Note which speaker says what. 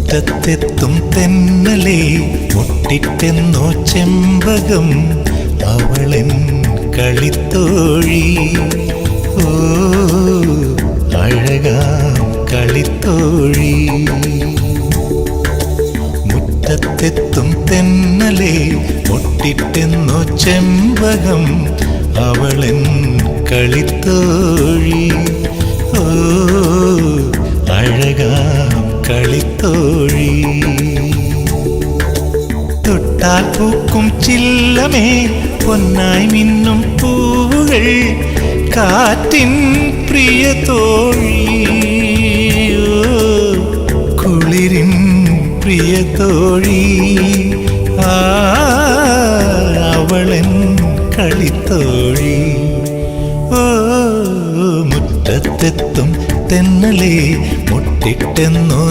Speaker 1: മുറ്റത്തെത്തും തെന്നലേ മുട്ടിട്ടെന്നോ ചെമ്പകം അവളെൻ കളിത്തോഴി. ഓ അഴകാം കളിത്തോഴി. മുറ്റത്തെത്തും തെന്നലേ മുട്ടിട്ടെന്നോ ചെമ്പകം അവളെൻ കളിത്തോഴി. ഓ അഴകാം കളിത്തോഴി. തൊട്ടാൽ പൂക്കും ചില്ലമേ പൊന്നായി മിന്നും പൂവുകൾ കാറ്റിൻ പ്രിയ തോഴി. കുളിരിൻ പ്രിയ തോഴി. അവളെൻ കളിത്തോഴി. ഓ മുറ്റത്തെത്തും തെന്നലേ മുട്ടിട്ടെന്നോ